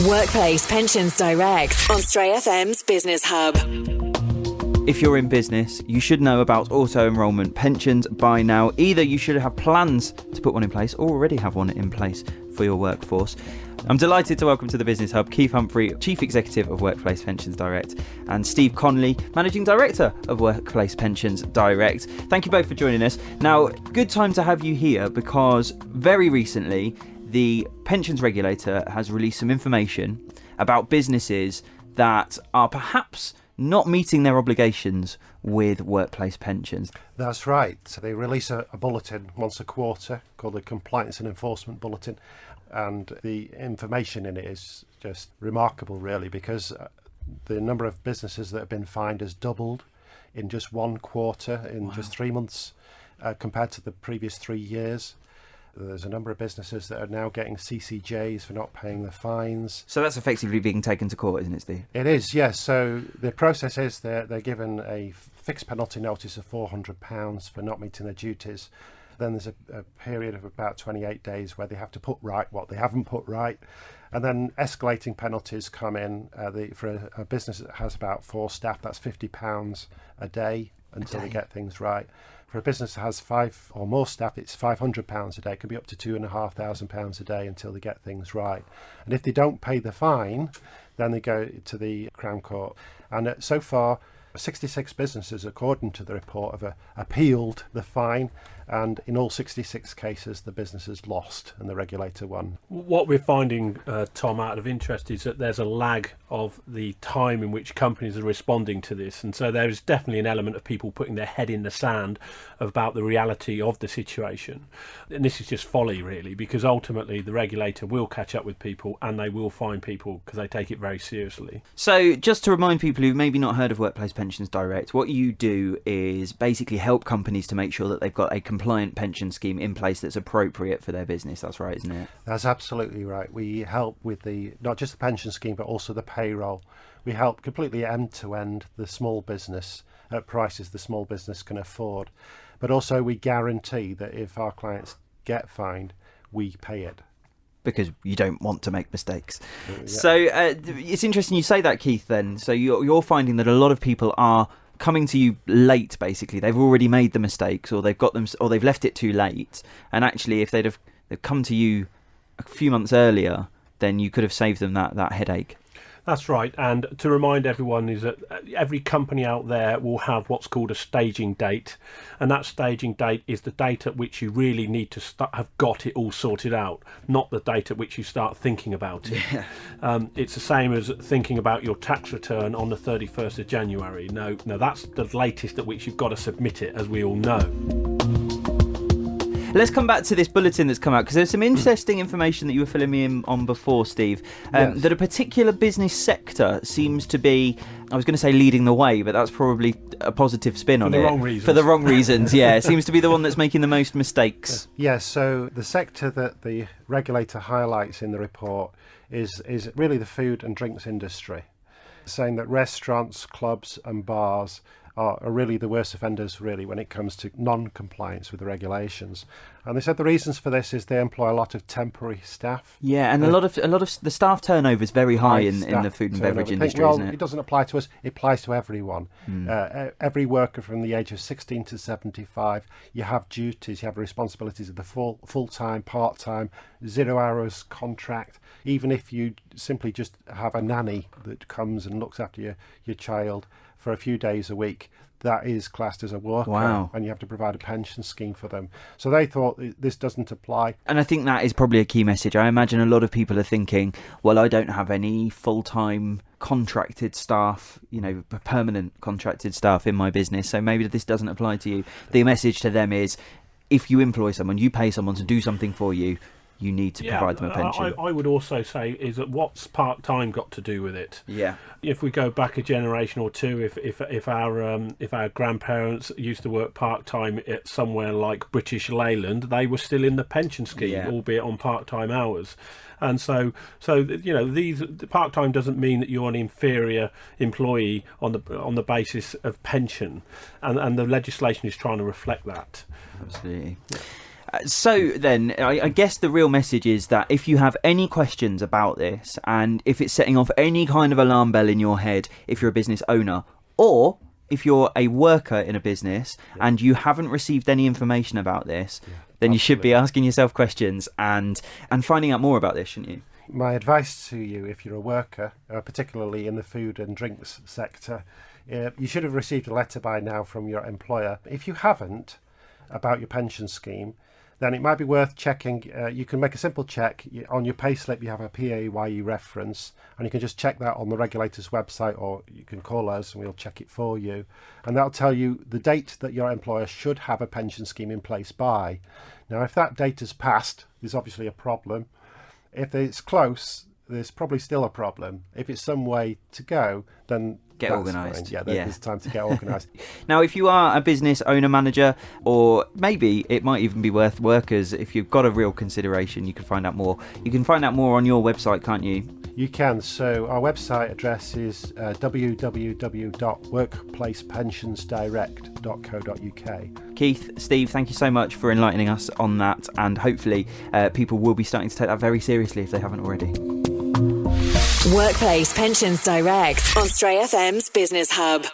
Workplace Pensions Direct on Stray FM's Business Hub. If you're in business, you should know about auto-enrolment pensions by now. Either you should have plans to put one in place or already have one in place for your workforce. I'm delighted to welcome to the Business Hub Keith Humphrey, Chief Executive of Workplace Pensions Direct, and Steve Conley, Managing Director of Workplace Pensions Direct. Thank you both for joining us. Now, good time to have you here because very recently the pensions regulator has released some information about businesses that are perhaps not meeting their obligations with workplace pensions. That's right. So they release a bulletin once a quarter called the Compliance and Enforcement Bulletin. And the information in it is just remarkable, really, because the number of businesses that have been fined has doubled in just one quarter, in just 3 months, compared to the previous 3 years. There's a number of businesses that are now getting CCJs for not paying the fines. So that's effectively being taken to court, isn't it, Steve? It is, yes. So the process is they're given a fixed penalty notice of £400 for not meeting their duties. Then there's a period of about 28 days where they have to put right what they haven't put right. And then escalating penalties come in. For a business that has about 4 staff, that's £50 a day until they get things right. For a business that has 5 or more staff, it's £500 a day. It could be up to £2,500 a day until they get things right. And if they don't pay the fine, then they go to the Crown Court. And so far, 66 businesses, according to the report, have appealed the fine, and in all 66 cases the businesses lost and the regulator won. What we're finding, Tom, out of interest is that there's a lag of the time in which companies are responding to this, and so there is definitely an element of people putting their head in the sand about the reality of the situation. And this is just folly, really, because ultimately the regulator will catch up with people and they will fine people because they take it very seriously. So just to remind people who've maybe not heard of Workplace Pensions Direct, what you do is basically help companies to make sure that they've got a compliant pension scheme in place that's appropriate for their business. That's right, isn't it? That's absolutely right. We help with not just the pension scheme but also the payroll. We help completely end to end the small business at prices the small business can afford. But also we guarantee that if our clients get fined, we pay it. Because you don't want to make mistakes. Yeah. So it's interesting you say that, Keith, then. So you're finding that a lot of people are coming to you late, basically. They've already made the mistakes, or they've left it too late. And actually, if they've come to you a few months earlier, then you could have saved them that headache. That's right, and to remind everyone is that every company out there will have what's called a staging date, and that staging date is the date at which you really need to have got it all sorted out, not the date at which you start thinking about it. Yeah. It's the same as thinking about your tax return on the 31st of January. No, that's the latest at which you've got to submit it, as we all know. Let's come back to this bulletin that's come out, because there's some interesting information that you were filling me in on before, Steve, Yes. that a particular business sector seems to be, I was going to say leading the way, but that's probably a positive spin on it. For the wrong reasons. For the wrong reasons, yeah. It seems to be the one that's making the most mistakes. Yes, so the sector that the regulator highlights in the report is really the food and drinks industry, saying that restaurants, clubs and bars are really the worst offenders, really, when it comes to non-compliance with the regulations. And they said the reasons for this is they employ a lot of temporary staff. Yeah, and a lot of the staff turnover is very high in the food and beverage industry, isn't it? It doesn't apply to us, it applies to everyone. Every worker from the age of 16 to 75, you have duties, you have responsibilities of the full-time, part-time, 0 hours contract. Even if you simply just have a nanny that comes and looks after your child for a few days a week, that is classed as a worker. Wow. And you have to provide a pension scheme for them. So they thought this doesn't apply. And I think that is probably a key message. I imagine a lot of people are thinking, well, I don't have any full-time contracted staff, permanent contracted staff in my business, so maybe this doesn't apply to you. The message to them is, if you employ someone, you pay someone to do something for you, you need to provide them a pension. I would also say is that what's part-time got to do with it? Yeah. If we go back a generation or two, if our grandparents used to work part-time at somewhere like British Leyland, they were still in the pension scheme, albeit on part-time hours. And so these part-time doesn't mean that you're an inferior employee on the basis of pension, and the legislation is trying to reflect that. Absolutely. So then, I guess the real message is that if you have any questions about this, and if it's setting off any kind of alarm bell in your head, if you're a business owner, or if you're a worker in a business and you haven't received any information about this, then you should be asking yourself questions and finding out more about this, shouldn't you? My advice to you, if you're a worker, particularly in the food and drinks sector, you should have received a letter by now from your employer. If you haven't, about your pension scheme, then it might be worth checking. You can make a simple check. On your payslip, you have a PAYE reference, and you can just check that on the regulator's website, or you can call us and we'll check it for you. And that'll tell you the date that your employer should have a pension scheme in place by. Now, if that date has passed, there's obviously a problem. If it's close, there's probably still a problem. If it's some way to go, then get organised. Yeah, there's time to get organised. Now, if you are a business owner, manager, or maybe it might even be worth workers, if you've got a real consideration, you can find out more. You can find out more on your website, can't you? You can. So our website address is www.workplacepensionsdirect.co.uk. Keith, Steve, thank you so much for enlightening us on that, and hopefully people will be starting to take that very seriously if they haven't already. Workplace Pensions Direct on Stray FM's Business Hub.